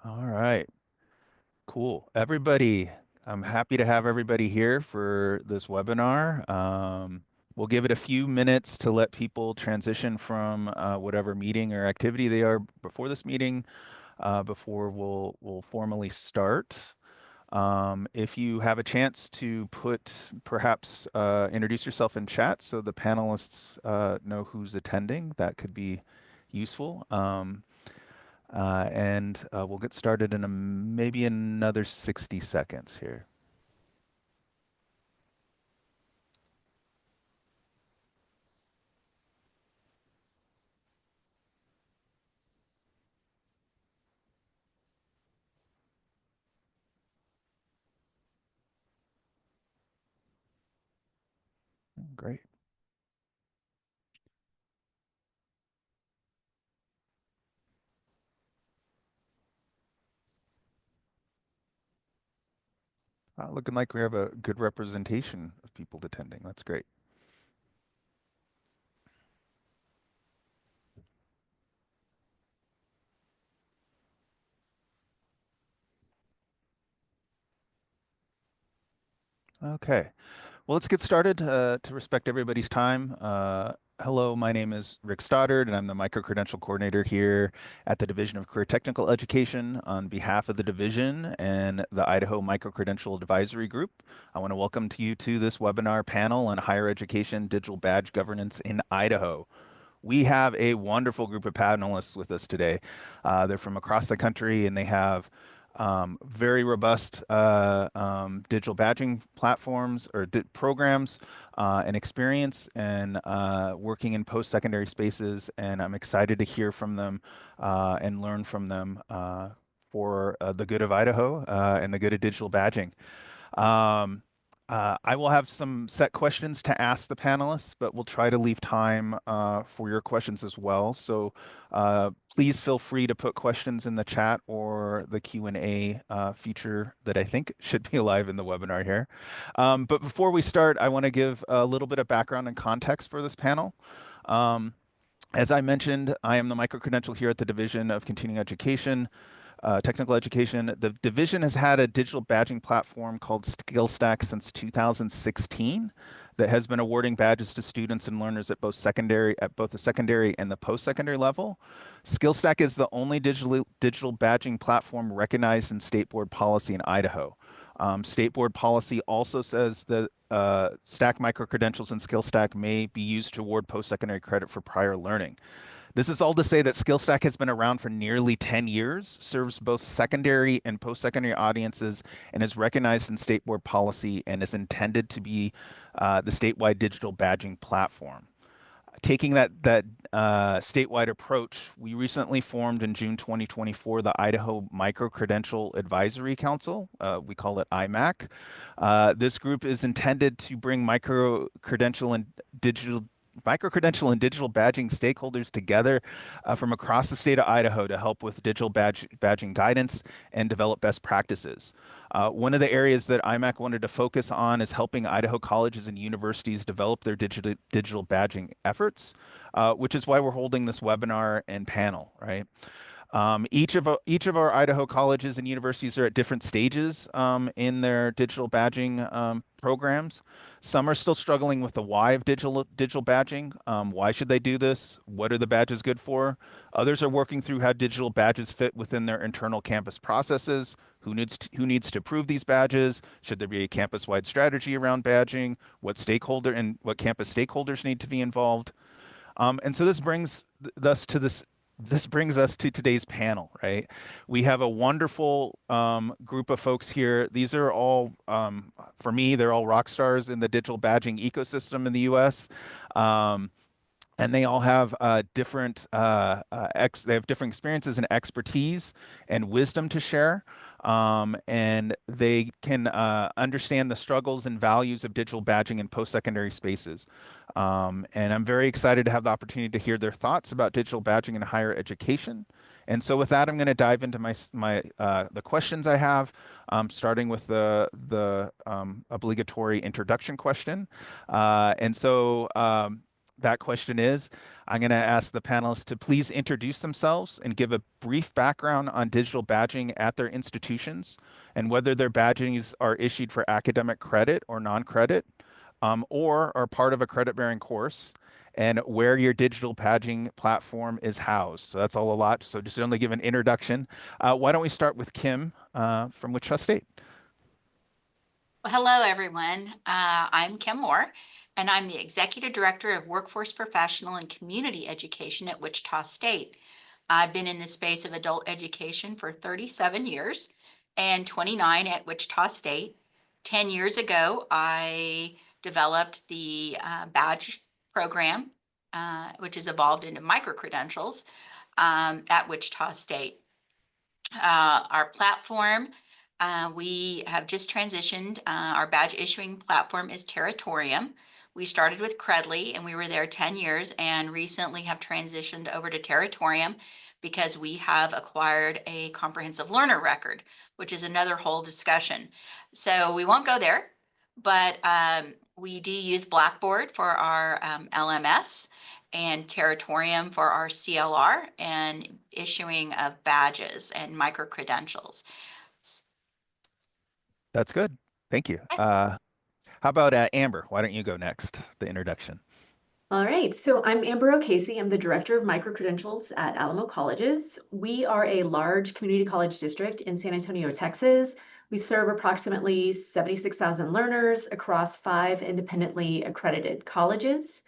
All right, cool. Everybody, I'm happy to have everybody here for this webinar. We'll give it a few minutes to let people transition from whatever meeting or activity they are before this meeting, before we'll formally start. If you have a chance to perhaps introduce yourself in chat so the panelists know who's attending, that could be useful. And we'll get started in maybe another 60 seconds here. Great. Looking like we have a good representation of people attending. That's great. Okay. Well, let's get started to respect everybody's time. Hello, my name is Rick Stoddard, and I'm the Microcredential Coordinator here at the Division of Career Technical Education. On behalf of the division and the Idaho Microcredential Advisory Group, I want to welcome you to this webinar panel on higher education digital badge governance in Idaho. We have a wonderful group of panelists with us today. They're from across the country and they have very robust digital badging platforms or programs and experience and working in post-secondary spaces. And I'm excited to hear from them and learn from them for the good of Idaho and the good of digital badging. Um, I will have some set questions to ask the panelists, but we'll try to leave time for your questions as well. So please feel free to put questions in the chat or the Q&A feature that I think should be live in the webinar here. But before we start, I want to give a little bit of background and context for this panel. Um, as I mentioned, I am the micro-credential here at the Division of Continuing Education, Technical Education. The division has had a digital badging platform called SkillStack since 2016 that has been awarding badges to students and learners at both the secondary and the post-secondary level. SkillStack is the only digital badging platform recognized in state board policy in Idaho. State board policy also says that Stack micro-credentials and SkillStack may be used to award post-secondary credit for prior learning. This is all to say that SkillStack has been around for nearly 10 years, serves both secondary and post-secondary audiences, and is recognized in state board policy and is intended to be the statewide digital badging platform. Taking that statewide approach, we recently formed in June 2024 the Idaho Microcredential Advisory Council. We call it IMAC. This group is intended to bring micro-credential and digital badging stakeholders together from across the state of Idaho to help with digital badging guidance and develop best practices. One of the areas that IMAC wanted to focus on is helping Idaho colleges and universities develop their digital badging efforts, which is why we're holding this webinar and panel, right? Each of our Idaho colleges and universities are at different stages in their digital badging programs. Some are still struggling with the why of digital badging. Why should they do this? What are the badges good for? Others are working through how digital badges fit within their internal campus processes. Who needs to approve these badges? Should there be a campus-wide strategy around badging? What campus stakeholders need to be involved? And so this brings us to today's panel, right? We have a wonderful group of folks here. These are all, for me, they're all rock stars in the digital badging ecosystem in the U.S. Um, and they all have they have different experiences and expertise and wisdom to share. And they can understand the struggles and values of digital badging in post-secondary spaces. And I'm very excited to have the opportunity to hear their thoughts about digital badging in higher education. And so with that, I'm going to dive into the questions I have, starting with the obligatory introduction question. And so that question is, I'm going to ask the panelists to please introduce themselves and give a brief background on digital badging at their institutions and whether their badgings are issued for academic credit or non-credit, or are part of a credit-bearing course, and where your digital badging platform is housed. So that's all a lot. So just only give an introduction. Why don't we start with Kim from Wichita State? Well, hello, everyone. I'm Kim Moore, and I'm the Executive Director of Workforce Professional and Community Education at Wichita State. I've been in the space of adult education for 37 years and 29 at Wichita State. 10 years ago, I developed the badge program, which has evolved into microcredentials at Wichita State. Our platform, we have just transitioned. Our badge issuing platform is Territorium. We started with Credly and we were there 10 years and recently have transitioned over to Territorium because we have acquired a comprehensive learner record, which is another whole discussion. So we won't go there, but we do use Blackboard for our LMS and Territorium for our CLR and issuing of badges and micro-credentials. That's good. Thank you. How about Amber? Why don't you go next? The introduction. All right, so I'm Amber O'Casey. I'm the Director of Microcredentials at Alamo Colleges. We are a large community college district in San Antonio, Texas. We serve approximately 76,000 learners across 5 independently accredited colleges.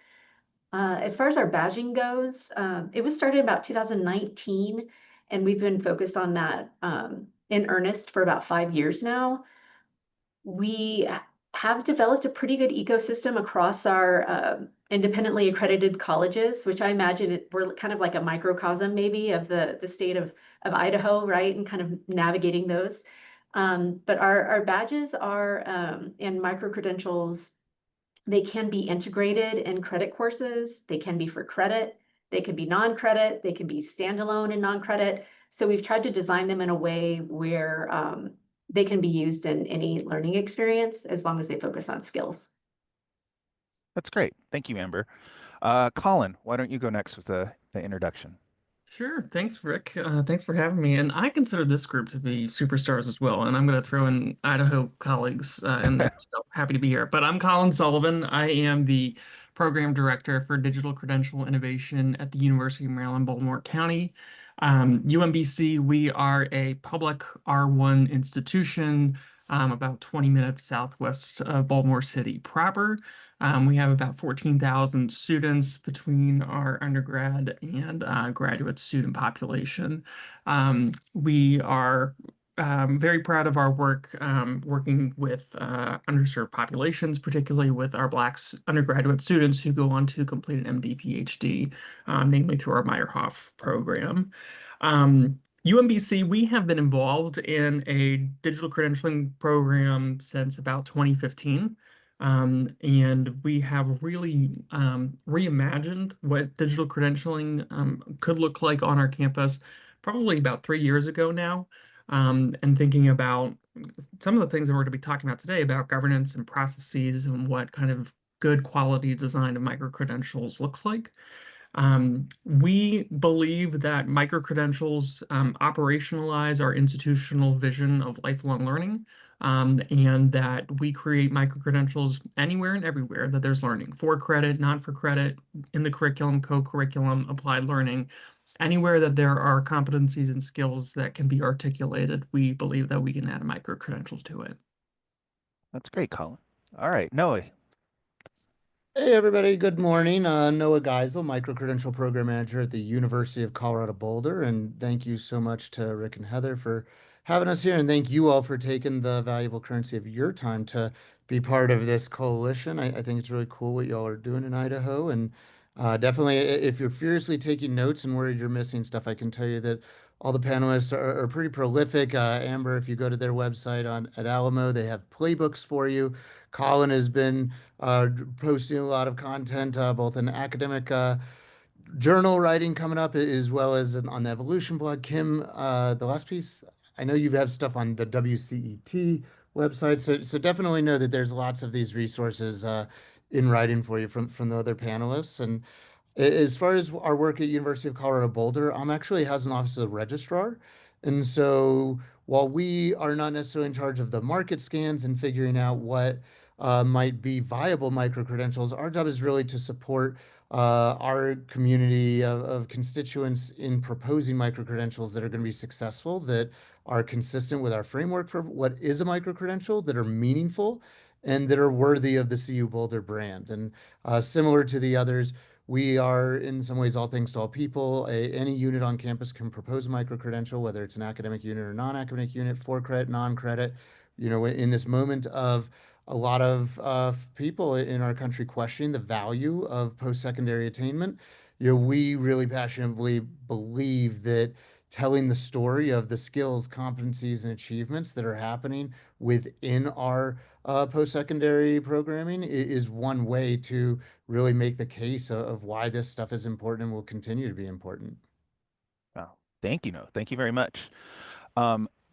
As far as our badging goes, it was started about 2019, and we've been focused on that in earnest for about 5 years now. We have developed a pretty good ecosystem across our independently accredited colleges, which I imagine we're kind of like a microcosm maybe of the state of Idaho, right? And kind of navigating those. But our badges are and microcredentials, they can be integrated in credit courses. They can be for credit. They can be non-credit. They can be standalone and non-credit. So we've tried to design them in a way where they can be used in any learning experience as long as they focus on skills. That's great. Thank you, Amber. Collin, why don't you go next with the introduction? Sure. Thanks, Rick. Thanks for having me. And I consider this group to be superstars as well. And I'm going to throw in Idaho colleagues in there. So happy to be here. But I'm Collin Sullivan. I am the Program Director for Digital Credential Innovation at the University of Maryland, Baltimore County. UMBC, we are a public R1 institution about 20 minutes southwest of Baltimore City proper. We have about 14,000 students between our undergrad and graduate student population. We are very proud of our work working with underserved populations, particularly with our Black undergraduate students who go on to complete an MD, PhD, namely through our Meyerhoff program. UMBC, we have been involved in a digital credentialing program since about 2015. And we have really reimagined what digital credentialing could look like on our campus probably about 3 years ago now. And thinking about some of the things that we're going to be talking about today about governance and processes and what kind of good quality design of micro-credentials looks like. We believe that micro-credentials operationalize our institutional vision of lifelong learning, and that we create micro-credentials anywhere and everywhere that there's learning, for credit, not for credit, in the curriculum, co-curriculum, applied learning. Anywhere that there are competencies and skills that can be articulated, we believe that we can add a micro-credential to it. That's great, Collin. All right, Noah. Hey everybody, good morning. Noah Geisel, Microcredential Program Manager at the University of Colorado Boulder, and thank you so much to Rick and Heather for having us here, and thank you all for taking the valuable currency of your time to be part of this coalition. I think it's really cool what y'all are doing in Idaho, and definitely if you're furiously taking notes and worried you're missing stuff, I can tell you that all the panelists are pretty prolific. Amber, if you go to their website at Alamo, they have playbooks for you. Collin has been posting a lot of content, both in academic journal writing coming up, as well as on the Evolution blog. Kim, the last piece, I know you have stuff on the WCET website, so definitely know that there's lots of these resources in writing for you from the other panelists. And as far as our work at University of Colorado Boulder, I'm actually has an office of registrar. And so while we are not necessarily in charge of the market scans and figuring out what might be viable micro-credentials, our job is really to support our community of constituents in proposing micro-credentials that are going to be successful, that are consistent with our framework for what is a micro-credential, that are meaningful, and that are worthy of the CU Boulder brand. And similar to the others, we are, in some ways, all things to all people. Any unit on campus can propose a micro-credential, whether it's an academic unit or non-academic unit, for credit, non-credit. You know, in this moment of a lot of people in our country questioning the value of post-secondary attainment, you know, we really passionately believe that telling the story of the skills, competencies, and achievements that are happening within our post-secondary programming is one way to really make the case of why this stuff is important and will continue to be important. Wow. Thank you. No, thank you very much.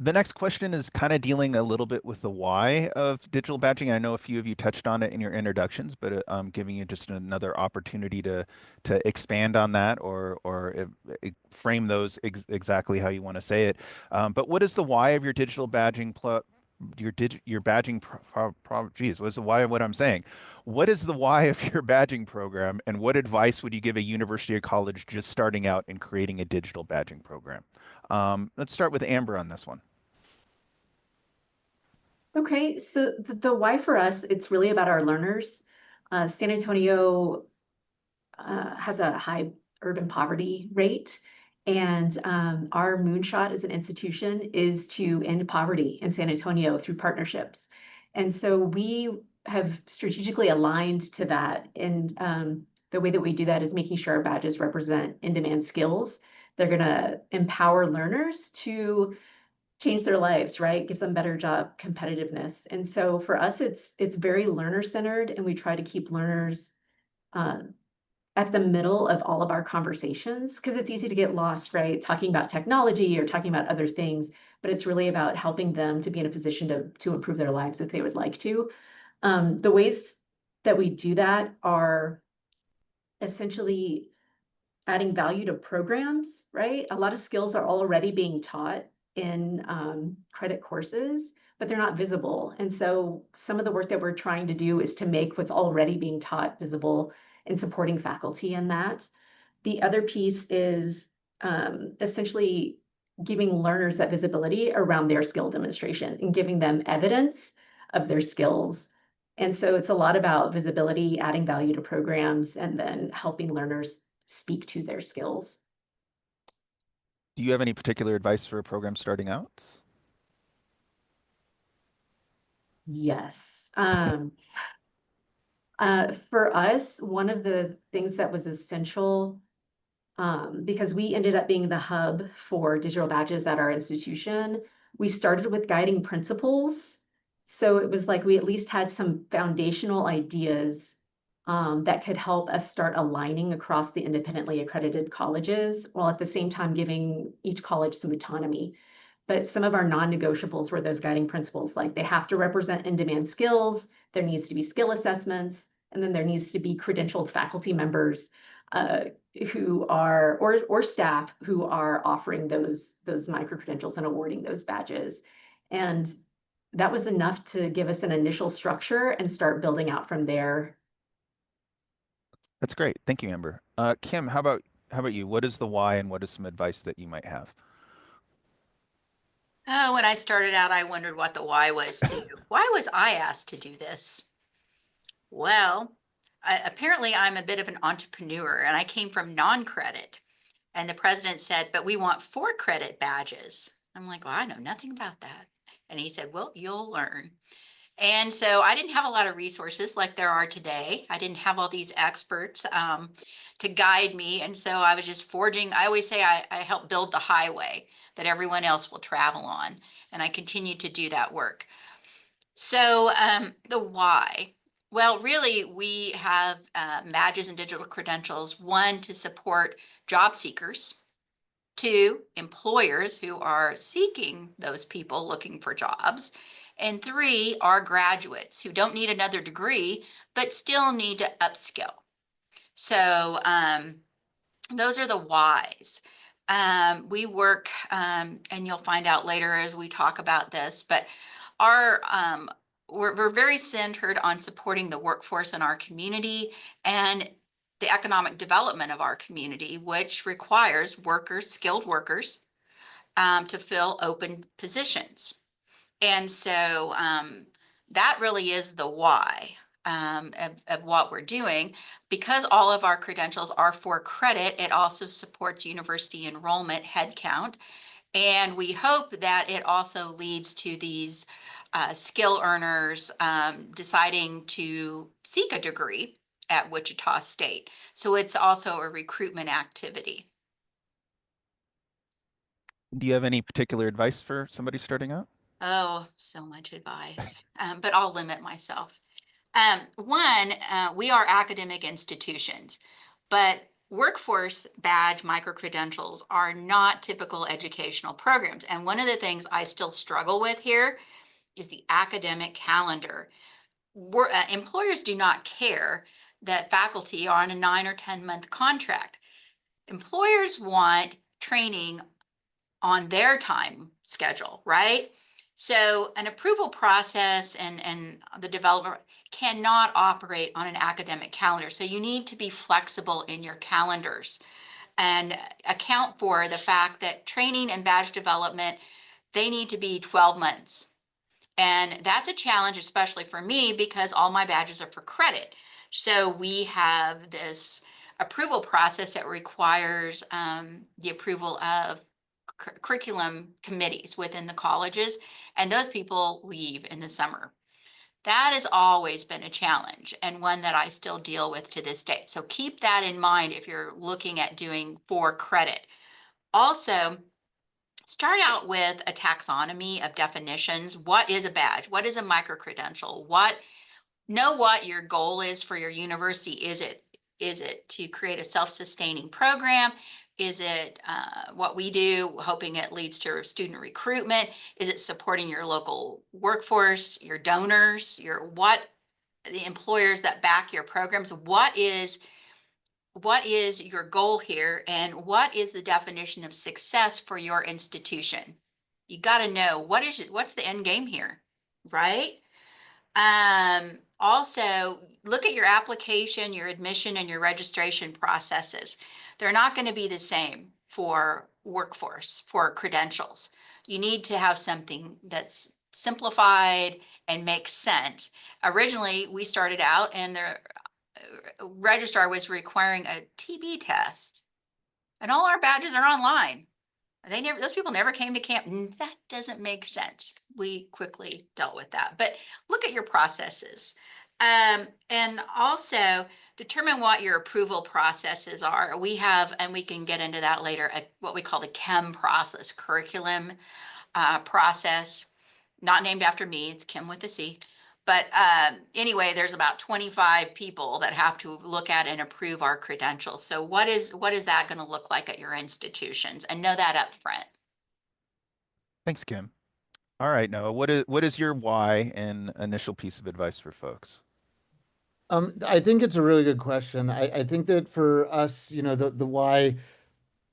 The next question is kind of dealing a little bit with the why of digital badging. I know a few of you touched on it in your introductions, but I'm giving you just another opportunity to expand on that frame those exactly how you want to say it. But what is the why of your digital badging your badging geez, what's the why of what I'm saying? What is the why of your badging program, and what advice would you give a university or college just starting out in creating a digital badging program? Let's start with Amber on this one. Okay, so the why for us, it's really about our learners. San Antonio has a high urban poverty rate, and our moonshot as an institution is to end poverty in San Antonio through partnerships. And so we have strategically aligned to that. And the way that we do that is making sure our badges represent in-demand skills. They're going to empower learners to change their lives, right? Gives them better job competitiveness. And so for us, it's very learner-centered, and we try to keep learners at the middle of all of our conversations, because it's easy to get lost, right? Talking about technology or talking about other things, but it's really about helping them to be in a position to improve their lives if they would like to. The ways that we do that are essentially adding value to programs, right? A lot of skills are already being taught in credit courses, but they're not visible. And so some of the work that we're trying to do is to make what's already being taught visible and supporting faculty in that. The other piece is essentially giving learners that visibility around their skill demonstration and giving them evidence of their skills. And so it's a lot about visibility, adding value to programs, and then helping learners speak to their skills. Do you have any particular advice for a program starting out? Yes. For us, one of the things that was essential, because we ended up being the hub for digital badges at our institution, we started with guiding principles. So it was like we at least had some foundational ideas that could help us start aligning across the independently accredited colleges, while at the same time giving each college some autonomy. But some of our non-negotiables were those guiding principles, like they have to represent in-demand skills, there needs to be skill assessments, and then there needs to be credentialed faculty members who are, or staff who are offering those micro-credentials and awarding those badges. And that was enough to give us an initial structure and start building out from there. That's great. Thank you, Amber. Kim, how about you? What is the why, and what is some advice that you might have? Oh, when I started out, I wondered what the why was too. Why was I asked to do this? Well, apparently I'm a bit of an entrepreneur, and I came from non-credit. And the president said, but we want 4-credit badges. I'm like, well, I know nothing about that. And he said, well, you'll learn. And so I didn't have a lot of resources like there are today. I didn't have all these experts to guide me. And so I was just forging. I always say I helped build the highway that everyone else will travel on. And I continue to do that work. So the why. Well, really, we have badges and digital credentials, 1, to support job seekers, 2, employers who are seeking those people looking for jobs, And 3 are graduates who don't need another degree, but still need to upskill. So those are the whys. We work, and you'll find out later as we talk about this, but our we're very centered on supporting the workforce in our community and the economic development of our community, which requires workers, skilled workers, to fill open positions. And so that really is the why of what we're doing. Because all of our credentials are for credit, it also supports university enrollment headcount. And we hope that it also leads to these skill earners deciding to seek a degree at Wichita State. So it's also a recruitment activity. Do you have any particular advice for somebody starting out? Oh, so much advice, but I'll limit myself. One, we are academic institutions, but workforce badge microcredentials are not typical educational programs. And one of the things I still struggle with here is the academic calendar. Employers do not care that faculty are on a 9 or 10-month contract. Employers want training on their time schedule, right? So an approval process and the developer cannot operate on an academic calendar. So you need to be flexible in your calendars and account for the fact that training and badge development, they need to be 12 months. And that's a challenge, especially for me, because all my badges are for credit. So we have this approval process that requires the approval of curriculum committees within the colleges, and those people leave in the summer. That has always been a challenge and one that I still deal with to this day. So keep that in mind if you're looking at doing for credit. Also, start out with a taxonomy of definitions. What is a badge? What is a microcredential? Know what your goal is for your university. Is it to create a self-sustaining program? Is it what we do, hoping it leads to student recruitment? Is it supporting your local workforce, your donors, the employers that back your programs? What is your goal here, and what is the definition of success for your institution? You got to know what's the end game here, right? Also, look at your application, your admission, and your registration processes. They're not going to be the same for workforce, for credentials. You need to have something that's simplified and makes sense. Originally, we started out and the registrar was requiring a TB test, and all our badges are online. Those people never came to camp. That doesn't make sense. We quickly dealt with that. But look at your processes. And also determine what your approval processes are. We have, and we can get into that later, what we call the CHEM process, curriculum process, not named after me, it's Kim with a C. But anyway, there's about 25 people that have to look at and approve our credentials. So what is that going to look like at your institutions? And know that up front. Thanks, Kim. All right, Noah, what is your why and initial piece of advice for folks? I think it's a really good question. I think that for us, the why,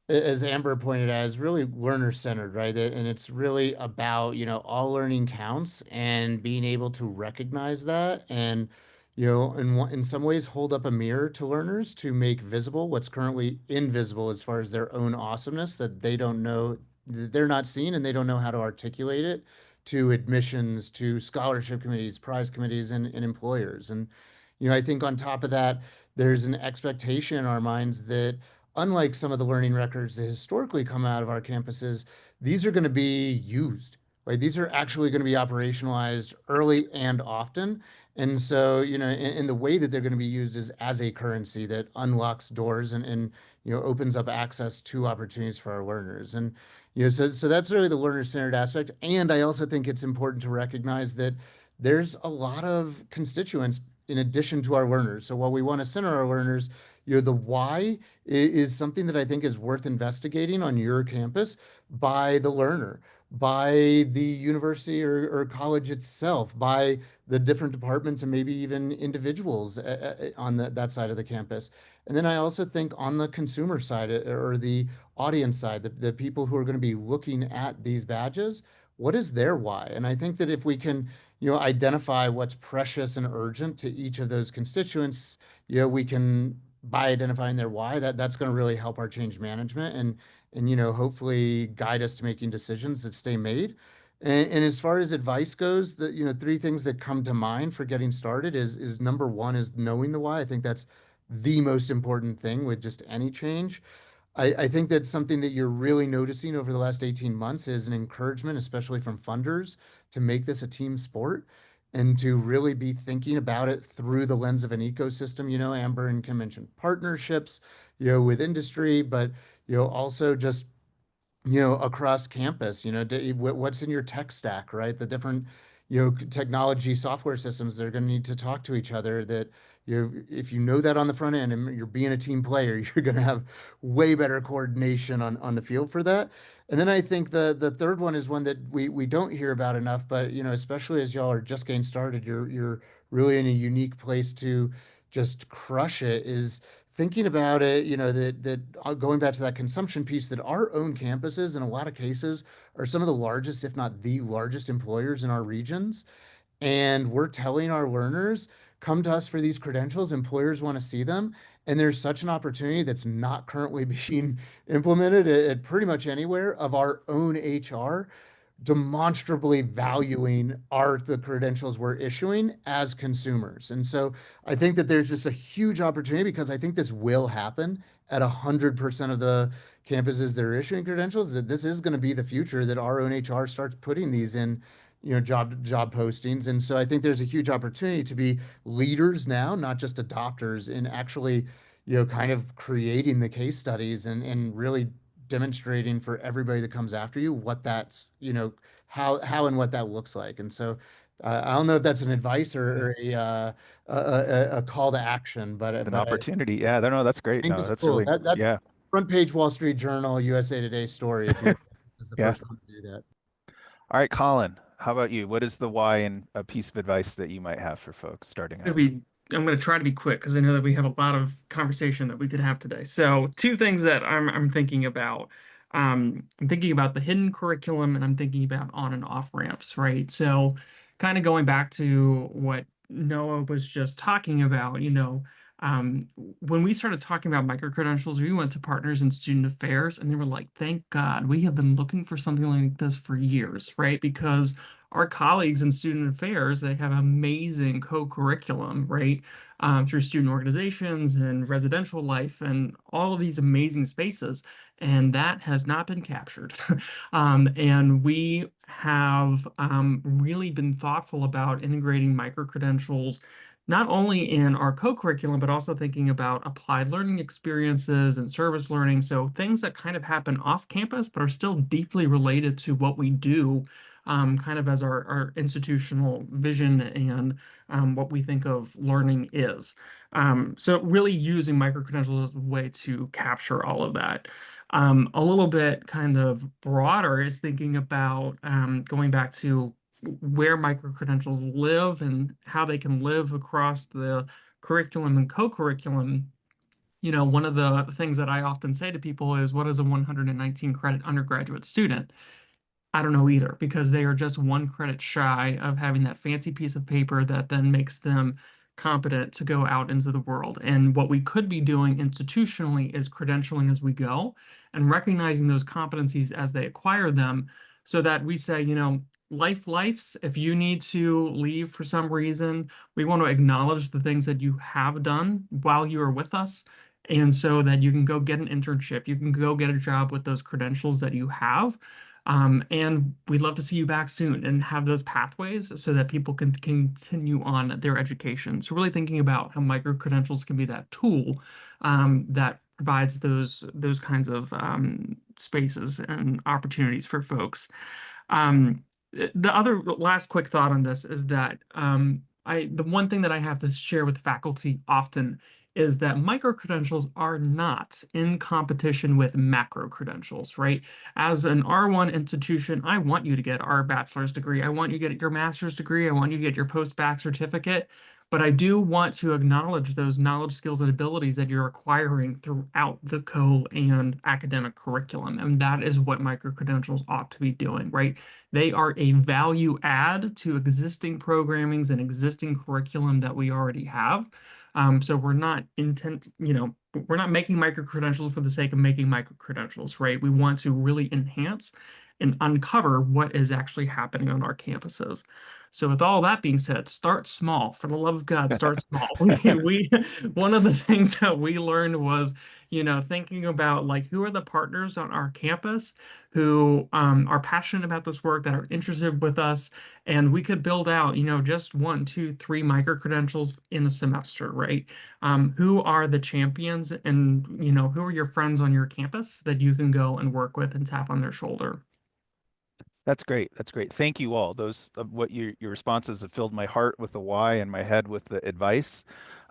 as Amber pointed out, is really learner-centered, right? And it's really about, all learning counts and being able to recognize that and, in some ways hold up a mirror to learners to make visible what's currently invisible as far as their own awesomeness that they don't know, that they're not seeing and they don't know how to articulate it to admissions, to scholarship committees, prize committees, and employers. And, I think on top of that, there's an expectation in our minds that unlike some of the learning records that historically come out of our campuses, these are going to be used, right? These are actually going to be operationalized early and often. And so, in the way that they're going to be used is as a currency that unlocks doors and opens up access to opportunities for our learners. And, so that's really the learner-centered aspect. And I also think it's important to recognize that there's a lot of constituents in addition to our learners. So while we want to center our learners, the why is something that I think is worth investigating on your campus by the learner. by the university or college itself, by the different departments and maybe even individuals on that side of the campus. And then I also think on the consumer side or the audience side, the people who are going to be looking at these badges, what is their why? And I think that if we can, identify what's precious and urgent to each of those constituents, we can, by identifying their why, that's going to really help our change management and hopefully guide us to making decisions that stay made. And as far as advice goes, the three things that come to mind for getting started is number one is knowing the why. I think that's the most important thing with just any change. I think that's something that you're really noticing over the last 18 months is an encouragement, especially from funders, to make this a team sport and to really be thinking about it through the lens of an ecosystem. Amber and Kim mentioned partnerships, with industry, but also just across campus, what's in your tech stack, right? The different, technology software systems that are going to need to talk to each other that, if you know that on the front end and you're being a team player, you're going to have way better coordination on the field for that. And then I think the third one is one that we don't hear about enough, but, especially as y'all are just getting started, you're really in a unique place to just crush it is thinking about it, that going back to that consumption piece, that our own campuses in a lot of cases are some of the largest, if not the largest employers in our regions. And we're telling our learners, come to us for these credentials. Employers want to see them. And there's such an opportunity that's not currently being implemented at pretty much anywhere of our own HR demonstrably valuing the credentials we're issuing as consumers. And so I think that there's just a huge opportunity because I think this will happen at 100% of the campuses that are issuing credentials, that this is going to be the future, that our own HR starts putting these in, job postings. And so I think there's a huge opportunity to be leaders now, not just adopters, in actually, kind of creating the case studies and really demonstrating for everybody that comes after you what that's, how and what that looks like. And so I don't know if that's an advice or a call to action, It's an but I opportunity. Yeah, no, that's great. think No, it's that's cool. really, That's yeah, front page Wall Street Journal, USA Today story. If you this is the yeah. first one to do that. All right, Colin, how about you? What is the why and a piece of advice that you might have for folks starting Gonna out? be, I'm going to try to be quick because I know that we have a lot of conversation that we could have today. So two things that I'm thinking about. I'm thinking about the hidden curriculum and I'm thinking about on and off ramps, right? So kind of going back to what Noah was just talking about, when we started talking about micro-credentials, we went to partners in student affairs and they were like, thank God, we have been looking for something like this for years, right? Because our colleagues in student affairs, they have amazing co-curriculum, right? Through student organizations and residential life and all of these amazing spaces. And that has not been captured. And we have really been thoughtful about integrating micro-credentials not only in our co-curriculum, but also thinking about applied learning experiences and service learning. So things that kind of happen off campus, but are still deeply related to what we do kind of as our institutional vision and what we think of learning is. So really using micro-credentials as a way to capture all of that. A little bit kind of broader is thinking about going back to where micro-credentials live and how they can live across the curriculum and co-curriculum. One of the things that I often say to people is, what is a 119 credit undergraduate student? I don't know either, because they are just one credit shy of having that fancy piece of paper that then makes them competent to go out into the world. And what we could be doing institutionally is credentialing as we go and recognizing those competencies as they acquire them so that we say, life's, if you need to leave for some reason, we want to acknowledge the things that you have done while you are with us. And so that you can go get an internship, you can go get a job with those credentials that you have. And we'd love to see you back soon and have those pathways so that people can continue on their education. So really thinking about how micro-credentials can be that tool that provides those kinds of spaces and opportunities for folks. The other last quick thought on this is that the one thing that I have to share with faculty often is that micro-credentials are not in competition with macro-credentials, right? As an R1 institution, I want you to get our bachelor's degree. I want you to get your master's degree. I want you to get your post-bac certificate. But I do want to acknowledge those knowledge, skills, and abilities that you're acquiring throughout the co and academic curriculum. And that is what micro-credentials ought to be doing, right? They are a value add to existing programmings and existing curriculum that we already have. So we're not we're not making micro-credentials for the sake of making micro-credentials, right? We want to really enhance and uncover what is actually happening on our campuses. So with all that being said, start small. For the love of God, start small. One of the things that we learned was, thinking about like who are the partners on our campus who are passionate about this work, that are interested with us, and we could build out, just 1, 2, 3 micro-credentials in a semester, right? Who are the champions, and who are your friends on your campus that you can go and work with and tap on their shoulder? That's great. That's great. Thank you all. Those what your responses have filled my heart with the why and my head with the advice.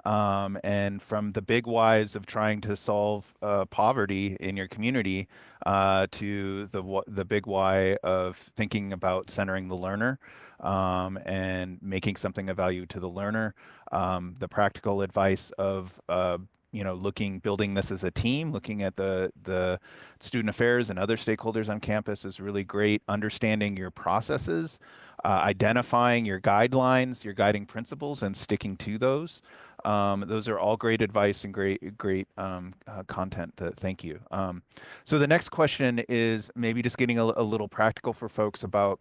And from the big whys of trying to solve poverty in your community to the big why of thinking about centering the learner and making something of value to the learner. The practical advice of building this as a team, looking at the student affairs and other stakeholders on campus is really great. Understanding your processes, identifying your guidelines, your guiding principles, and sticking to those. Those are all great advice and great content. Thank you. So the next question is maybe just getting a little practical for folks about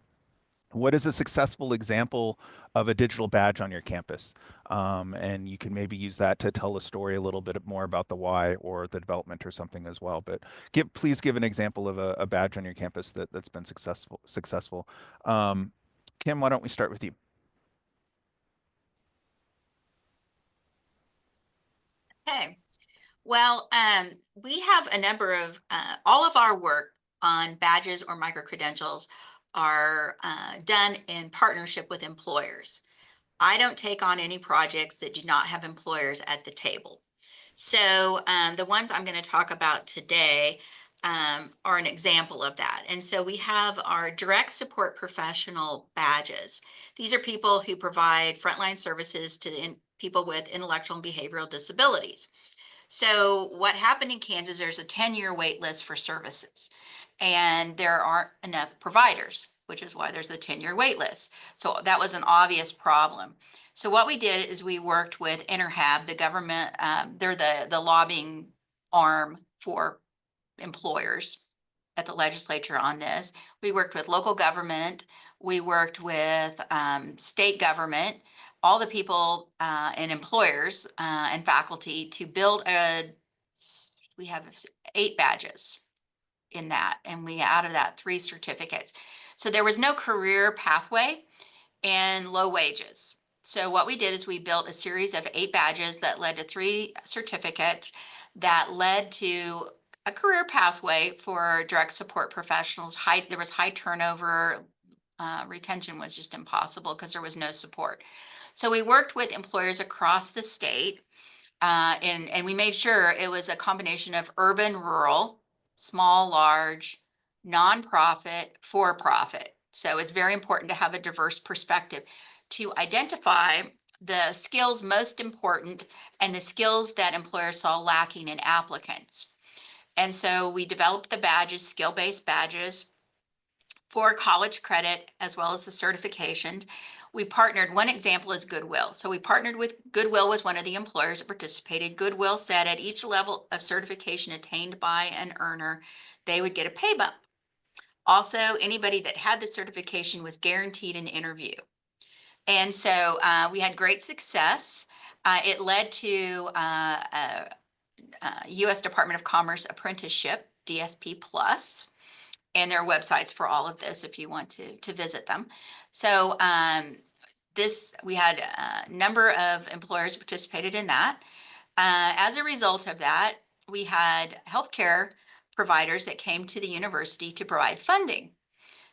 what is a successful example of a digital badge on your campus? And you can maybe use that to tell a story a little bit more about the why or the development or something as well. But please give an example of a badge on your campus that's been successful. Kim, why don't we start with you? Okay. Well, we have a number of, all of our work on badges or micro-credentials are done in partnership with employers. I don't take on any projects that do not have employers at the table. So the ones I'm going to talk about today are an example of that. And so we have our direct support professional badges. These are people who provide frontline services to people with intellectual and behavioral disabilities. So what happened in Kansas, there's a 10-year wait list for services, and there aren't enough providers, which is why there's a 10-year wait list. So that was an obvious problem. So what we did is we worked with Interhab, the government, they're the lobbying arm for employers at the legislature on this. We worked with local government. We worked with state government, all the people and employers and faculty to build we have 8 badges in that, and we out of that 3 certificates. So there was no career pathway and low wages. So what we did is we built a series of 8 badges that led to 3 certificates that led to a career pathway for direct support professionals. There was high turnover. Retention was just impossible because there was no support. So we worked with employers across the state, and we made sure it was a combination of urban, rural, small, large, nonprofit, for-profit. So it's very important to have a diverse perspective to identify the skills most important and the skills that employers saw lacking in applicants. And so we developed the badges, skill-based badges for college credit, as well as the certifications. We partnered, one example is Goodwill. So we partnered with Goodwill, was one of the employers that participated. Goodwill said at each level of certification attained by an earner, they would get a pay bump. Also, anybody that had the certification was guaranteed an interview. And so we had great success. It led to a U.S. Department of Commerce apprenticeship, DSP Plus. And there are websites for all of this if you want to visit them. So we had a number of employers participated in that. As a result of that, we had healthcare providers that came to the university to provide funding.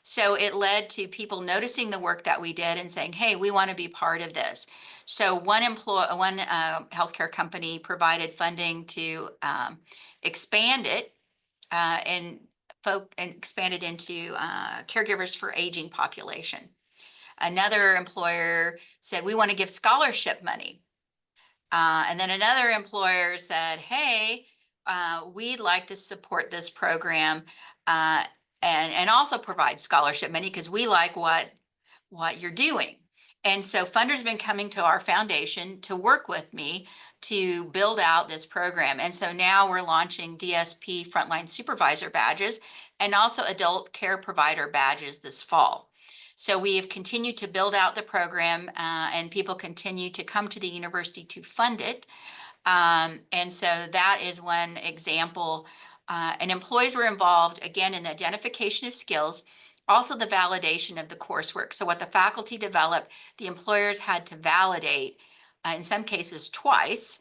So it led to people noticing the work that we did and saying, hey, we want to be part of this. So one healthcare company provided funding to expand it and expand it into caregivers for aging population. Another employer said, we want to give scholarship money. And then another employer said, hey, we'd like to support this program and also provide scholarship money because we like what you're doing. And so funders have been coming to our foundation to work with me to build out this program. And so now we're launching DSP frontline supervisor badges and also adult care provider badges this fall. So we have continued to build out the program and people continue to come to the university to fund it. And so that is one example. And employees were involved, again, in the identification of skills, also the validation of the coursework. So what the faculty developed, the employers had to validate, in some cases twice.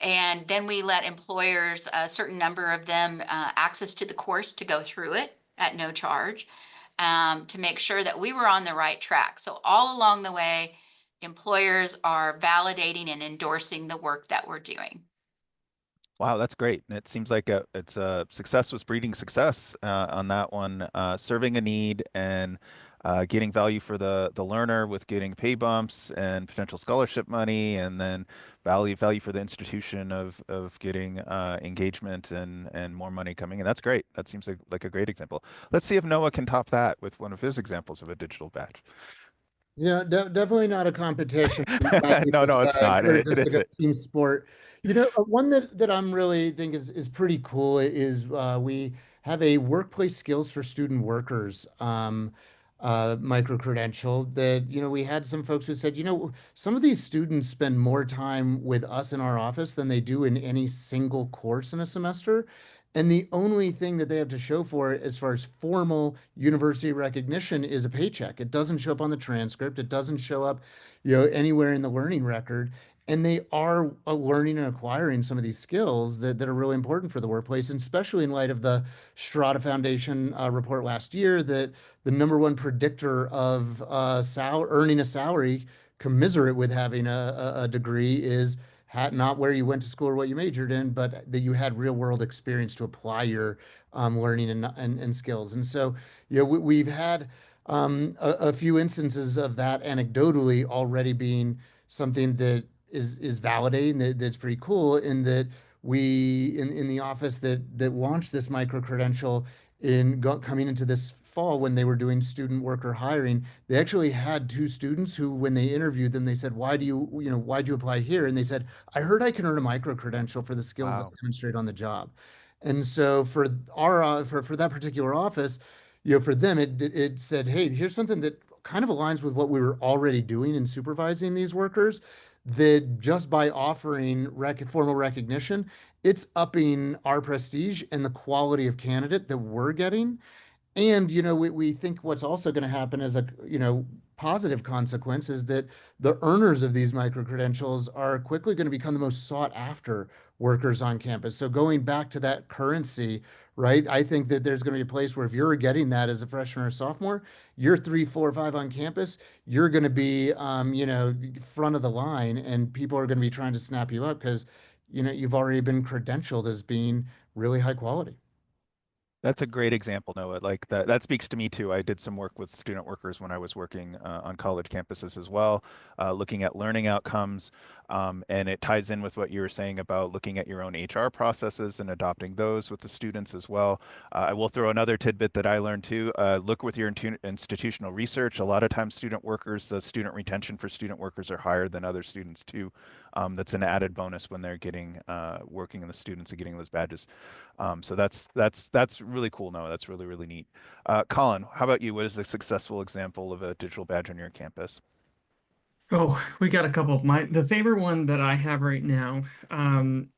And then we let employers, a certain number of them, access to the course to go through it at no charge, to make sure that we were on the right track. So all along the way, employers are validating and endorsing the work that we're doing. Wow, that's great. And it seems like it's success was breeding success on that one, serving a need and getting value for the learner with getting pay bumps and potential scholarship money, and then value for the institution of getting engagement and more money coming in. That's great. That seems like a great example. Let's see if Noah can top that with one of his examples of a digital badge. Yeah, definitely not a competition. No, no, it's not. We're It just like a isn't. team sport. One that I'm really think is pretty cool is we have a workplace skills for student workers micro credential that we had some folks who said some of these students spend more time with us in our office than they do in any single course in a semester. And the only thing that they have to show for it as far as formal university recognition is a paycheck. It doesn't show up on the transcript. It doesn't show up, anywhere in the learning record. And they are learning and acquiring some of these skills that are really important for the workplace, and especially in light of the Strata Foundation report last year that the number one predictor of earning a salary commensurate with having a degree is not where you went to school or what you majored in, but that you had real world experience to apply your learning and skills. And so, we've had a few instances of that anecdotally already being something that is validating, that's pretty cool, in that we in the office that launched this micro credential coming into this fall when they were doing student worker hiring, they actually had two students who, when they interviewed them, they said, why'd you apply here? And they said, I heard I can earn a micro credential for the skills that I Wow. demonstrate on the job. And so for our for that particular office, for them, it said, hey, here's something that kind of aligns with what we were already doing in supervising these workers, that just by offering formal recognition, it's upping our prestige and the quality of candidate that we're getting. And, we think what's also going to happen as a, positive consequence is that the earners of these micro credentials are quickly going to become the most sought after workers on campus. So going back to that currency, right? I think that there's going to be a place where if you're getting that as a freshman or sophomore, you're 3, 4, 5 on campus, you're going to be, front of the line, and people are going to be trying to snap you up because, you've already been credentialed as being really high quality. That's a great example, Noah. Like that speaks to me too. I did some work with student workers when I was working on college campuses as well, looking at learning outcomes. And it ties in with what you were saying about looking at your own HR processes and adopting those with the students as well. I will throw another tidbit that I learned too. Look with your institutional research. A lot of times the student retention for student workers are higher than other students too. That's an added bonus when they're getting working in the students and getting those badges. So that's really cool, Noah. That's really, really neat. Collin, how about you? What is a successful example of a digital badge on your campus? Oh, we got a couple. The favorite one that I have right now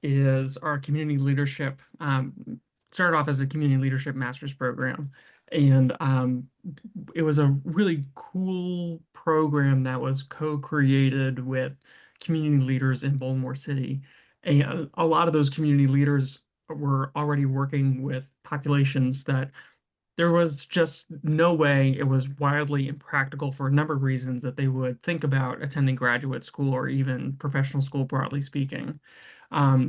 is our community leadership. Started off as a community leadership master's program, and it was a really cool program that was co-created with community leaders in Baltimore City. And a lot of those community leaders were already working with populations that there was just no way it was wildly impractical for a number of reasons that they would think about attending graduate school or even professional school, broadly speaking.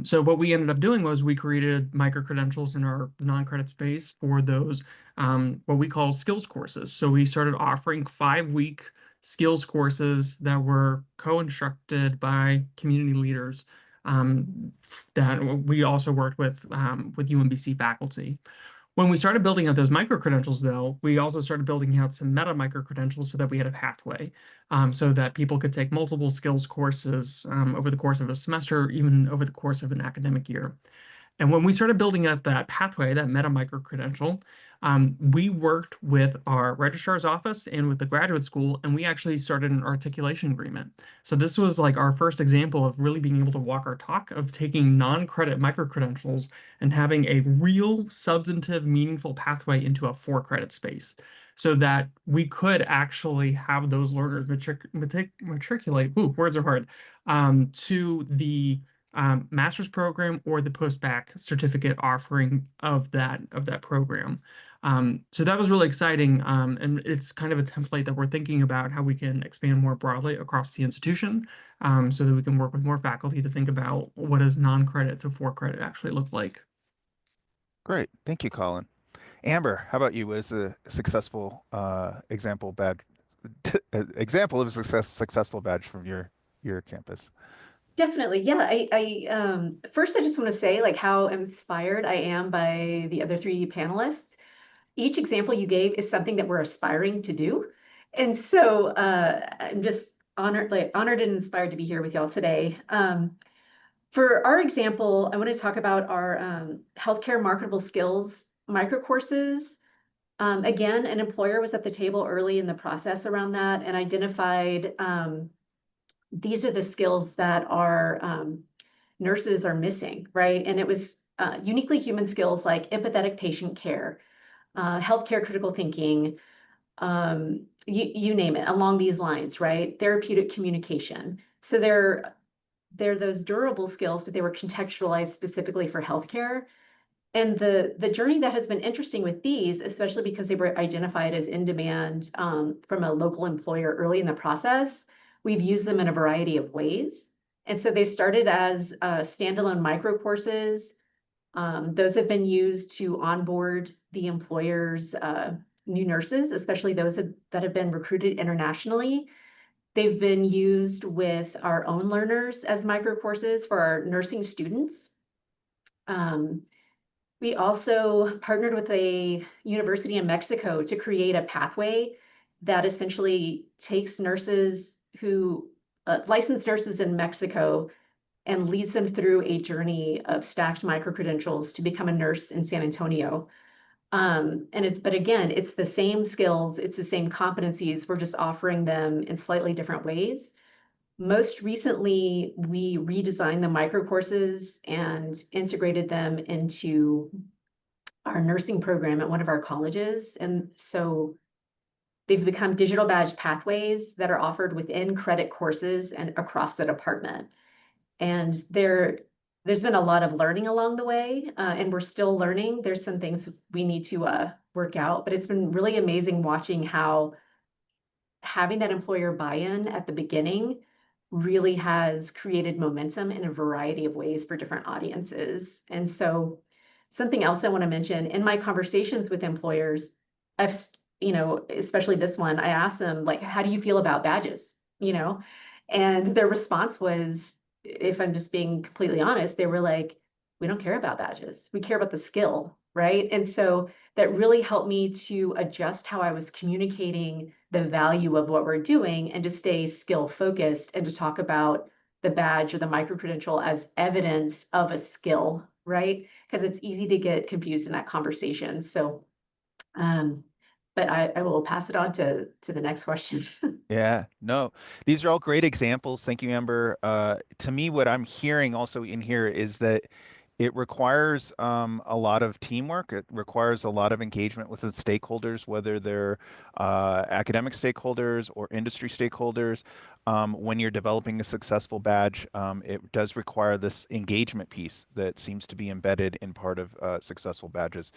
So what we ended up doing was we created micro-credentials in our non-credit space for those what we call skills courses. So we started offering 5-week skills courses that were co-instructed by community leaders that we also worked with UMBC faculty. When we started building out those micro-credentials, though, we also started building out some meta micro-credentials so that we had a pathway, so that people could take multiple skills courses over the course of a semester, even over the course of an academic year. And when we started building out that pathway, that meta micro-credential, we worked with our registrar's office and with the graduate school, and we actually started an articulation agreement. So this was like our first example of really being able to walk our talk of taking non-credit micro-credentials and having a real substantive, meaningful pathway into a 4-credit space so that we could actually have those learners matriculate, ooh, words are hard, to the master's program or the post-bac certificate offering of that program. So that was really exciting, and it's kind of a template that we're thinking about how we can expand more broadly across the institution, so that we can work with more faculty to think about what does non-credit to 4-credit actually look like. Great. Thank you, Collin. Amber, how about you? What is a successful example badge example of a successful badge from your campus? Definitely. Yeah. First, I just want to say like how inspired I am by the other 3 panelists. Each example you gave is something that we're aspiring to do. And so I'm just honored and inspired to be here with y'all today. For our example, I want to talk about our healthcare marketable skills micro courses. Again, an employer was at the table early in the process around that and identified these are the skills that our nurses are missing, right? And it was uniquely human skills like empathetic patient care, healthcare critical thinking, you name it, along these lines, right? Therapeutic communication. So they're those durable skills, but they were contextualized specifically for healthcare. And the journey that has been interesting with these, especially because they were identified as in demand from a local employer early in the process, we've used them in a variety of ways. And so they started as standalone micro courses. Those have been used to onboard the employer's new nurses, especially those that have been recruited internationally. They've been used with our own learners as micro courses for our nursing students. We also partnered with a university in Mexico to create a pathway that essentially takes nurses who, licensed nurses in Mexico, and leads them through a journey of stacked micro-credentials to become a nurse in San Antonio. But again, it's the same skills, it's the same competencies, we're just offering them in slightly different ways. Most recently, we redesigned the micro courses and integrated them into our nursing program at one of our colleges. And so they've become digital badge pathways that are offered within credit courses and across the department. And there's been a lot of learning along the way, and we're still learning. There's some things we need to work out, but it's been really amazing watching how having that employer buy-in at the beginning really has created momentum in a variety of ways for different audiences. And so something else I want to mention in my conversations with employers, I've, especially this one, I asked them like, how do you feel about badges? And their response was, if I'm just being completely honest, they were like, we don't care about badges. We care about the skill, right? And so that really helped me to adjust how I was communicating the value of what we're doing and to stay skill focused and to talk about the badge or the micro-credential as evidence of a skill, right? Because it's easy to get confused in that conversation. So, but I will pass it on to the next question. Yeah, no, these are all great examples. Thank you, Amber. To me, what I'm hearing also in here is that It requires a lot of teamwork. It requires a lot of engagement with the stakeholders, whether they're academic stakeholders or industry stakeholders. When you're developing a successful badge, it does require this engagement piece that seems to be embedded in part of successful badges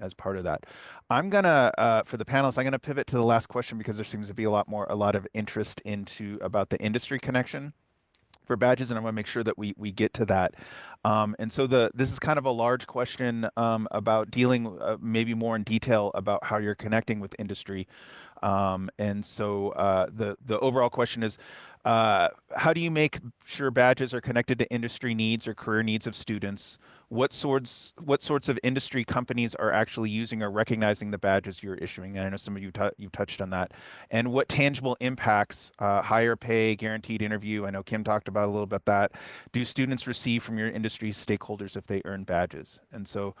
as part of that. For the panelists, I'm gonna pivot to the last question because there seems to be a lot of interest into about the industry connection for badges, and I want to make sure that we get to that. And so this is kind of a large question about dealing maybe more in detail about how you're connecting with industry. And so the overall question is, how do you make sure badges are connected to industry needs or career needs of students? What sorts of industry companies are actually using or recognizing the badges you're issuing? And I know some of you've touched on that. And what tangible impacts, higher pay, guaranteed interview, I know Kim talked about a little bit that, do students receive from your industry stakeholders if they earn badges? And so,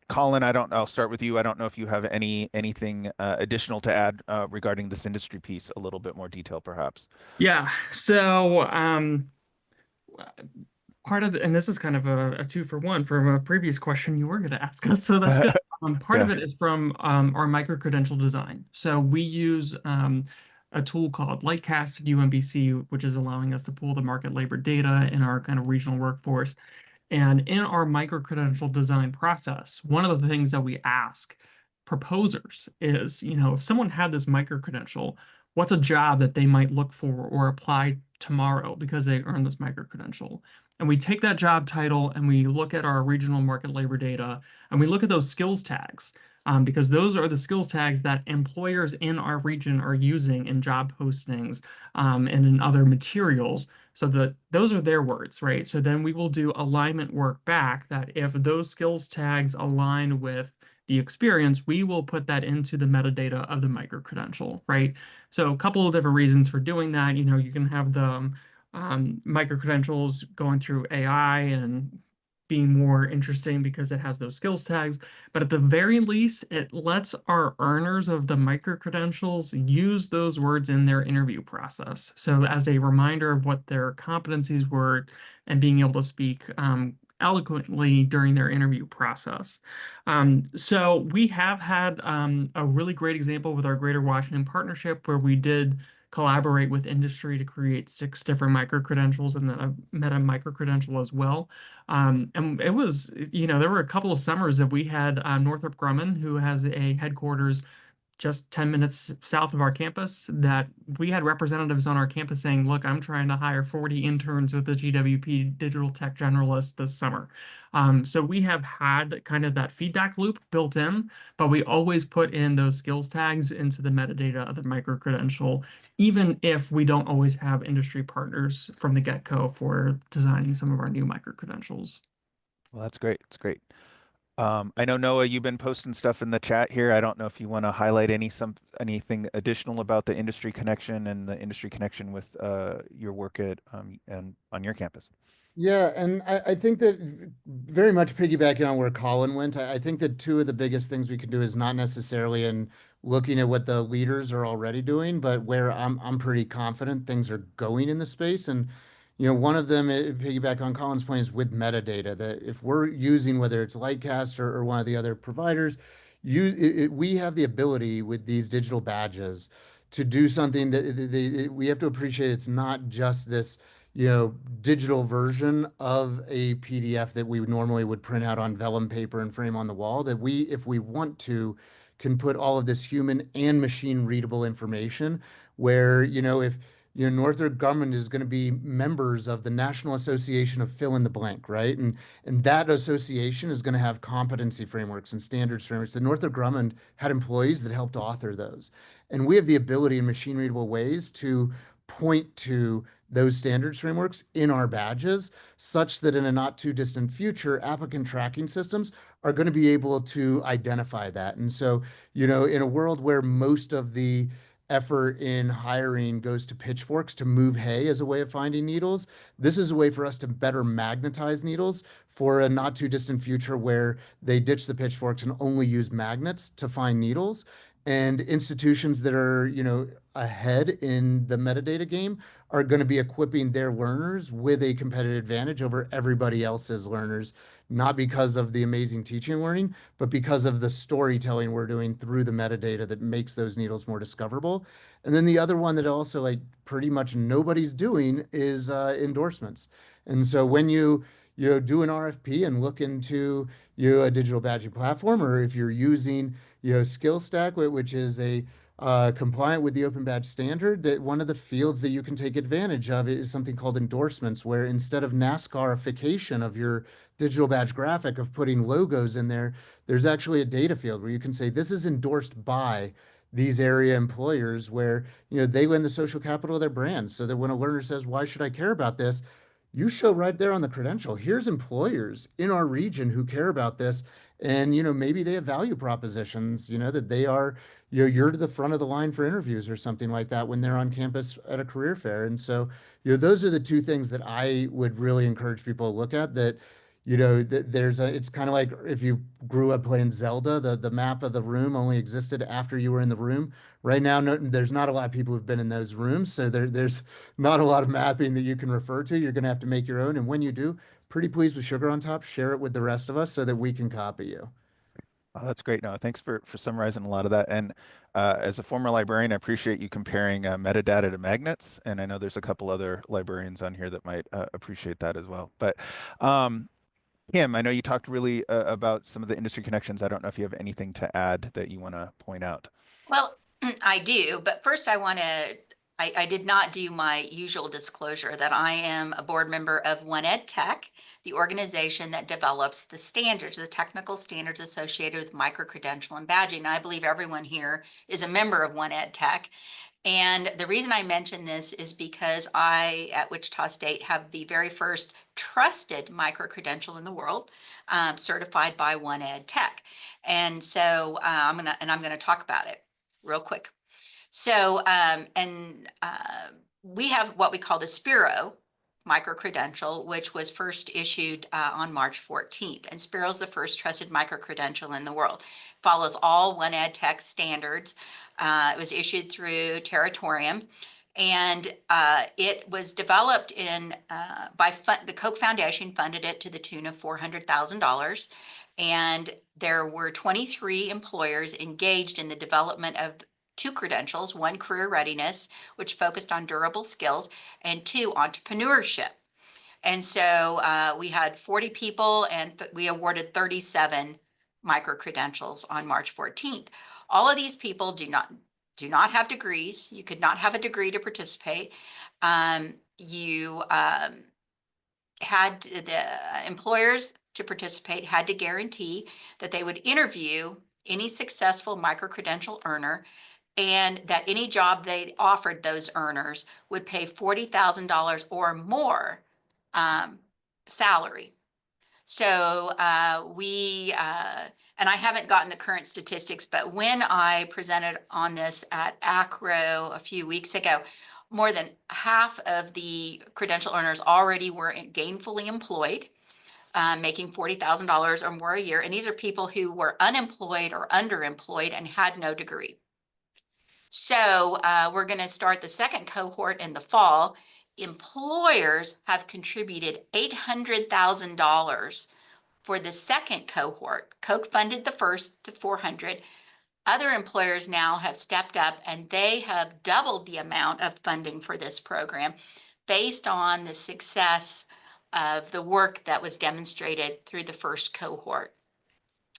Collin, I'll start with you. I don't know if you have anything additional to add regarding this industry piece, a little bit more detail perhaps. Yeah. So part of and this is kind of a two for one from a previous question you were going to ask us, so that's good. Part of Yeah. it is from our micro-credential design. So we use a tool called Lightcast at UMBC, which is allowing us to pull the market labor data in our kind of regional workforce. And in our micro-credential design process, one of the things that we ask proposers is, if someone had this micro-credential, what's a job that they might look for or apply tomorrow because they earned this micro-credential? And we take that job title and we look at our regional market labor data and we look at those skills tags, because those are the skills tags that employers in our region are using in job postings, and in other materials. So those are their words, right? So then we will do alignment work back that if those skills tags align with the experience, we will put that into the metadata of the micro-credential, right? So a couple of different reasons for doing that. You can have the micro-credentials going through AI and being more interesting because it has those skills tags. But at the very least, it lets our earners of the micro-credentials use those words in their interview process. So as a reminder of what their competencies were and being able to speak eloquently during their interview process. So we have had a really great example with our Greater Washington partnership where we did collaborate with industry to create 6 different micro-credentials and then a meta micro-credential as well. And it was, there were a couple of summers that we had Northrop Grumman, who has a headquarters just 10 minutes south of our campus, that we had representatives on our campus saying, look, I'm trying to hire 40 interns with the GWP digital tech generalist this summer. So we have had kind of that feedback loop built in, but we always put in those skills tags into the metadata of the micro-credential, even if we don't always have industry partners from the get-go for designing some of our new micro-credentials. Well, that's great. It's great. I know, Noah, you've been posting stuff in the chat here. I don't know if you want to highlight anything additional about the industry connection and the industry connection with your work at and on your campus. Yeah, and I think that very much piggybacking on where Collin went, I think that two of the biggest things we can do is not necessarily in looking at what the leaders are already doing, but where I'm pretty confident things are going in the space. And one of them, piggyback on Collin's point, is with metadata. That if we're using, whether it's Lightcast or one of the other providers, we have the ability with these digital badges to do something that we have to appreciate. It's not just this digital version of a PDF that we normally would print out on vellum paper and frame on the wall, that we, if we want to, can put all of this human and machine readable information where, if Northrop Grumman is going to be members of the National Association of Fill in the Blank, right? And that association is going to have competency frameworks and standards frameworks. The Northrop Grumman had employees that helped author those. And we have the ability in machine readable ways to point to those standards frameworks in our badges, such that in a not too distant future, applicant tracking systems are going to be able to identify that. And so, in a world where most of the effort in hiring goes to pitchforks to move hay as a way of finding needles, this is a way for us to better magnetize needles for a not too distant future where they ditch the pitchforks and only use magnets to find needles. And institutions that are, ahead in the metadata game are going to be equipping their learners with a competitive advantage over everybody else's learners, not because of the amazing teaching and learning, but because of the storytelling we're doing through the metadata that makes those needles more discoverable. And then the other one that also like pretty much nobody's doing is endorsements. And so when you do an RFP and look into a digital badging platform, or if you're using SkillStack, which is a compliant with the Open Badge standard, that one of the fields that you can take advantage of is something called endorsements, where instead of NASCARification of your digital badge graphic of putting logos in there, there's actually a data field where you can say this is endorsed by these area employers, where they win the social capital of their brand, so that when a learner says, why should I care about this, you show right there on the credential, here's employers in our region who care about this. And, maybe they have value propositions, that they are, you're to the front of the line for interviews or something like that when they're on campus at a career fair. And so, those are the two things that I would really encourage people to look at, that, it's kind of like if you grew up playing Zelda, the map of the room only existed after you were in the room. Right now, no, there's not a lot of people who've been in those rooms. So there's not a lot of mapping that you can refer to. You're going to have to make your own. And when you do, pretty pleased with sugar on top, share it with the rest of us so that we can copy you. Oh, that's great. No, thanks for summarizing a lot of that. And as a former librarian, I appreciate you comparing metadata to magnets. And I know there's a couple other librarians on here that might appreciate that as well. But Kim, I know you talked really about some of the industry connections. I don't know if you have anything to add that you want to point out. Well, I do, but first I did not do my usual disclosure that I am a board member of OneEd Tech, the organization that develops the standards, the technical standards associated with microcredential and badging. I believe everyone here is a member of OneEd Tech. And the reason I mention this is because I, at Wichita State, have the very first trusted microcredential in the world, certified by OneEd Tech. And so I'm gonna talk about it real quick. So, we have what we call the Spiro microcredential, which was first issued on March 14th. And Spiro is the first trusted microcredential in the world. Follows all OneEd Tech standards. It was issued through Territorium. And it was developed by the Koch Foundation, funded it to the tune of $400,000. And there were 23 employers engaged in the development of 2 credentials, 1 career readiness, which focused on durable skills, and 2 entrepreneurship. And so we had 40 people and we awarded 37 micro-credentials on March 14th. All of these people do not have degrees. You could not have a degree to participate. You had the employers to participate had to guarantee that they would interview any successful micro-credential earner, and that any job they offered those earners would pay $40,000 or more salary. So and I haven't gotten the current statistics, but when I presented on this at ACRO a few weeks ago, more than half of the credential earners already were gainfully employed, making $40,000 or more a year. And these are people who were unemployed or underemployed and had no degree. So we're going to start the second cohort in the fall. Employers have contributed $800,000 for the second cohort. Koch funded the first to 400. Other employers now have stepped up and they have doubled the amount of funding for this program based on the success of the work that was demonstrated through the first cohort.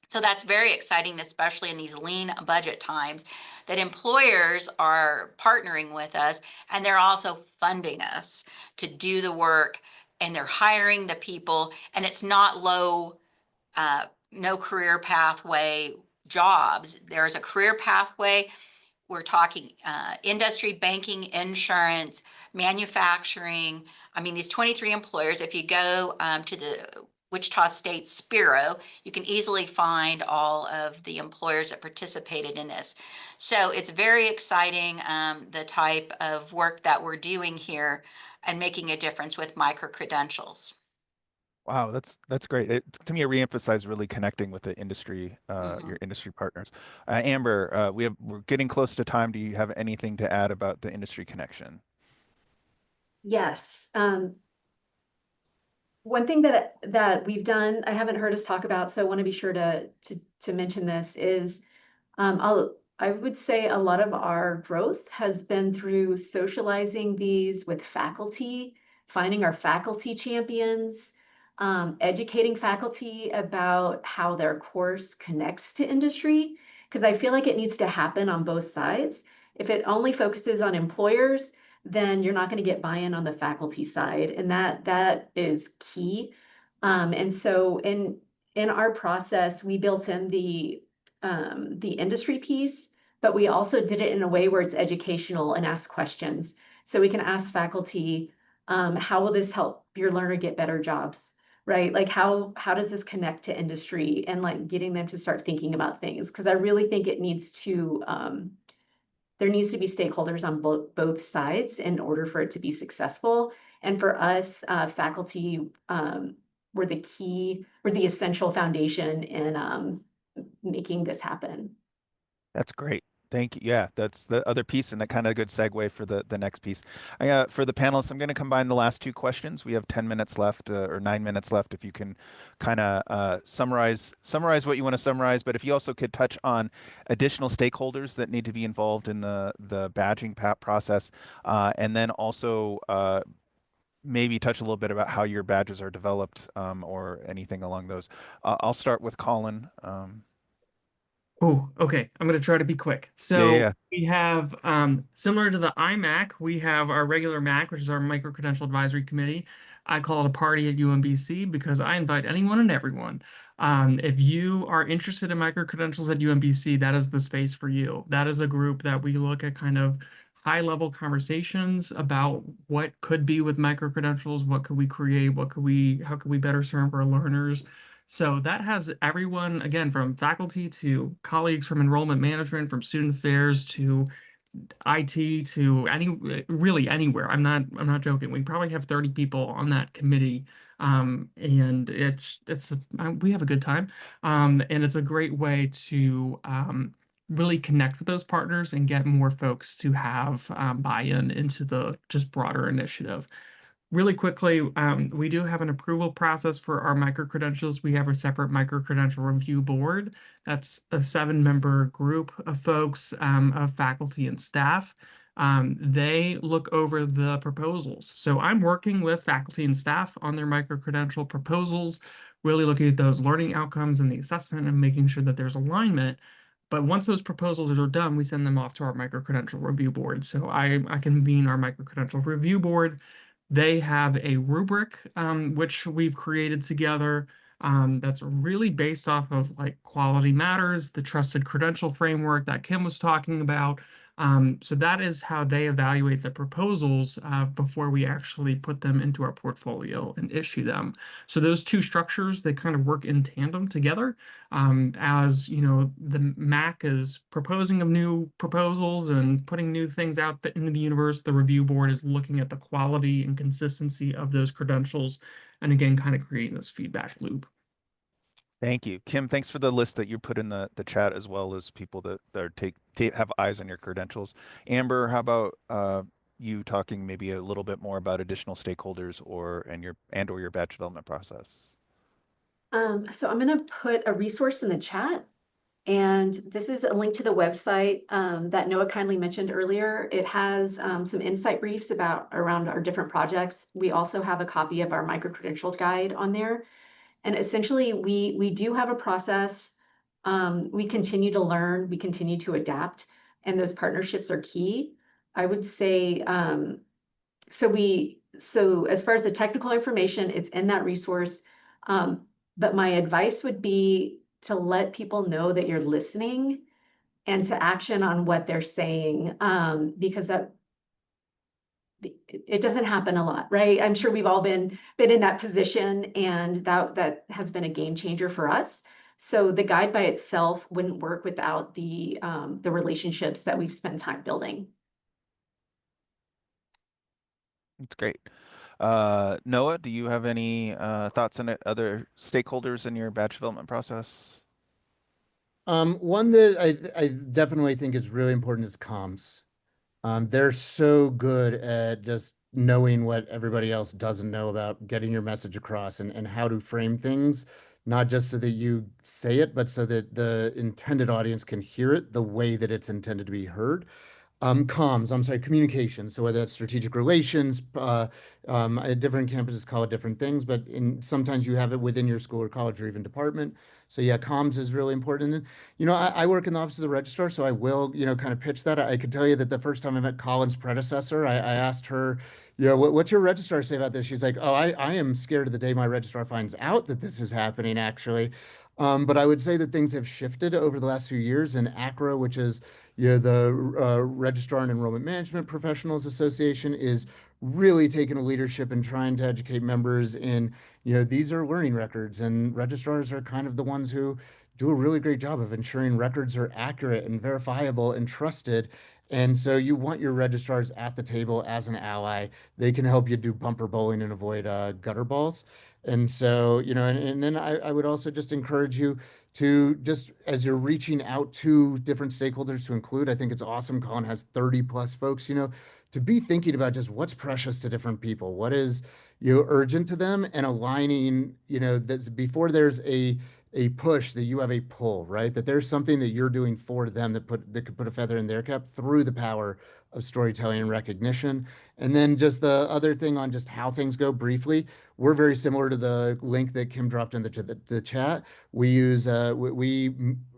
So that's very exciting, especially in these lean budget times, that employers are partnering with us and they're also funding us to do the work, and they're hiring the people, and it's not no career pathway jobs. There's a career pathway. We're talking industry, banking, insurance, manufacturing. I mean, these 23 employers, if you go to the Wichita State Spiro, you can easily find all of the employers that participated in this. So it's very exciting, the type of work that we're doing here and making a difference with micro-credentials. Wow, that's great. To me, it reemphasized really connecting with the industry, Mhm. your industry partners. Amber, we're getting close to time. Do you have anything to add about the industry connection? Yes. One thing that we've done, I haven't heard us talk about, so I want to be sure to mention this is I would say a lot of our growth has been through socializing these with faculty, finding our faculty champions, educating faculty about how their course connects to industry, because I feel like it needs to happen on both sides. If it only focuses on employers, then you're not going to get buy-in on the faculty side, and that is key. And so in our process, we built in the industry piece, but we also did it in a way where it's educational and ask questions. So we can ask faculty, how will this help your learner get better jobs? Right? Like how does this connect to industry and like getting them to start thinking about things? Because I really think it needs to there needs to be stakeholders on both sides in order for it to be successful. And for us, faculty were the essential foundation in making this happen. That's great. Thank you. Yeah, that's the other piece and that kind of a good segue for the next piece. For the panelists, I'm going to combine the last two questions. We have 10 minutes left or 9 minutes left. If you can kind of summarize what you want to summarize, but if you also could touch on additional stakeholders that need to be involved in the badging process, and then also maybe touch a little bit about how your badges are developed or anything along those. I'll start with Colin. Oh, okay. I'm going to try to be quick. Yeah, yeah, So yeah. we have, similar to the IMAC, we have our regular MAC, which is our Microcredential Advisory Committee. I call it a party at UMBC because I invite anyone and everyone. If you are interested in microcredentials at UMBC, that is the space for you. That is a group that we look at kind of high-level conversations about what could be with microcredentials, what could we create, how could we better serve our learners. So that has everyone, again, from faculty to colleagues from enrollment management, from student affairs to IT to really anywhere. I'm not joking. We probably have 30 people on that committee. And we have a good time. And it's a great way to really connect with those partners and get more folks to have buy-in into the just broader initiative. Really quickly, we do have an approval process for our microcredentials. We have a separate microcredential review board. That's a 7-member group of folks, of faculty and staff. They look over the proposals. So I'm working with faculty and staff on their microcredential proposals, really looking at those learning outcomes and the assessment and making sure that there's alignment. But once those proposals are done, we send them off to our microcredential review board. So I convene our microcredential review board. They have a rubric, which we've created together, that's really based off of like quality matters, the trusted credential framework that Kim was talking about. So that is how they evaluate the proposals before we actually put them into our portfolio and issue them. So those two structures, they kind of work in tandem together. As you know, the MAC is proposing of new proposals and putting new things out into the universe. The review board is looking at the quality and consistency of those credentials, and again, kind of creating this feedback loop. Thank you. Kim, thanks for the list that you put in the chat as well as people that are have eyes on your credentials. Amber, how about you talking maybe a little bit more about additional stakeholders or your batch development process? So I'm going to put a resource in the chat, and this is a link to the website that Noah kindly mentioned earlier. It has some insight briefs around our different projects. We also have a copy of our microcredential guide on there. And essentially, we do have a process. We continue to learn, we continue to adapt, and those partnerships are key. I would say, so as far as the technical information, it's in that resource. But my advice would be to let people know that you're listening and to action on what they're saying, because it doesn't happen a lot, right? I'm sure we've all been in that position, and that has been a game changer for us. So the guide by itself wouldn't work without the relationships that we've spent time building. That's great. Noah, do you have any thoughts on it, other stakeholders in your badge development process? One that I definitely think is really important is comms. They're so good at just knowing what everybody else doesn't know about getting your message across and how to frame things, not just so that you say it, but so that the intended audience can hear it the way that it's intended to be heard. Comms, I'm sorry, communication. So whether that's strategic relations, different campuses call it different things, but sometimes you have it within your school or college or even department. So yeah, comms is really important. And, I work in the office of the registrar, so I will, kind of pitch that. I could tell you that the first time I met Colin's predecessor, I asked her, what's your registrar say about this? She's like, oh, I am scared of the day my registrar finds out that this is happening, actually. But I would say that things have shifted over the last few years, and ACRA, which is the Registrar and Enrollment Management Professionals Association, is really taking a leadership in trying to educate members in, these are learning records, and registrars are kind of the ones who do a really great job of ensuring records are accurate and verifiable and trusted. And so you want your registrars at the table as an ally. They can help you do bumper bowling and avoid gutter balls. And so, and then I would also just encourage you to just as you're reaching out to different stakeholders to include, I think it's awesome. Collin has 30 plus folks, to be thinking about just what's precious to different people, what is, urgent to them, and aligning, that before there's a push, that you have a pull, right? That there's something that you're doing for them that could put a feather in their cap through the power of storytelling and recognition. And then just the other thing on just how things go briefly, we're very similar to the link that Kim dropped in the chat. We use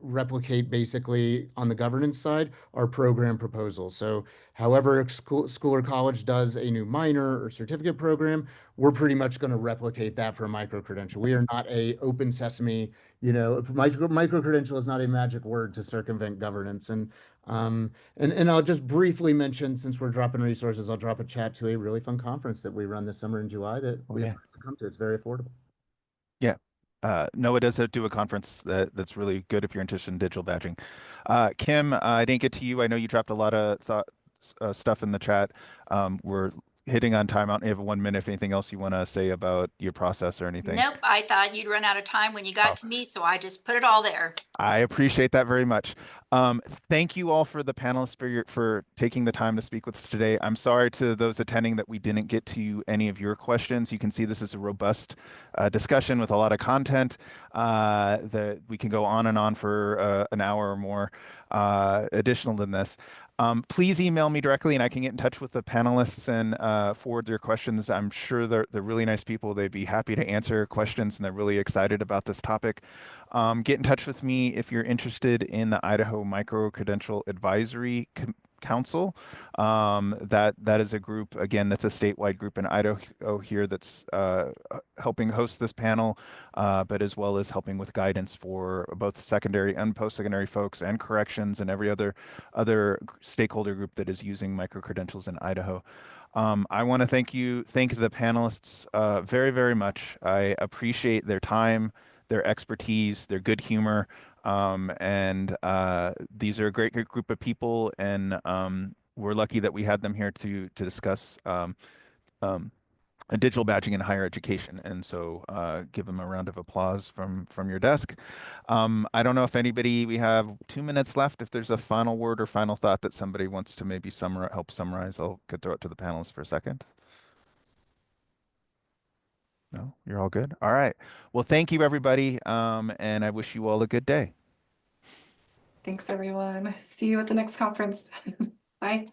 replicate basically on the governance side our program proposals. So however school or college does a new minor or certificate program, we're pretty much going to replicate that for a micro credential. We are not a open sesame, micro credential is not a magic word to circumvent governance. And I'll just briefly mention, since we're dropping resources, I'll drop a chat to a really fun conference that we run this summer in July that Oh we yeah. have to come to. It's very affordable. Yeah. Noah does do a conference that's really good if you're interested in digital badging. Kim, I didn't get to you. I know you dropped a lot of stuff in the chat. We're hitting on time. I don't have 1 minute. If anything else you want to say about your process or anything. Nope, I thought you'd run out of time when you got Oh. to me, so I just put it all there. I appreciate that very much. Thank you all for the panelists for taking the time to speak with us today. I'm sorry to those attending that we didn't get to any of your questions. You can see this is a robust discussion with a lot of content that we can go on and on for an hour or more additional than this. Please email me directly and I can get in touch with the panelists and forward their questions. I'm sure they're really nice people. They'd be happy to answer questions and they're really excited about this topic. Get in touch with me if you're interested in the Idaho Microcredential Advisory Council. That is a group, again, that's a statewide group in Idaho here that's helping host this panel, but as well as helping with guidance for both secondary and post-secondary folks and corrections and every other stakeholder group that is using microcredentials in Idaho. I want to thank the panelists very, very much. I appreciate their time, their expertise, their good humor, and these are a great group of people, and we're lucky that we had them here to discuss digital badging in higher education. And so give them a round of applause from your desk. I don't know if we have 2 minutes left. If there's a final word or final thought that somebody wants to maybe help summarize, I'll throw it to the panelists for a second. No, you're all good. All right. Well, thank you, everybody. And I wish you all a good day. Thanks, everyone. See you at the next conference. Bye.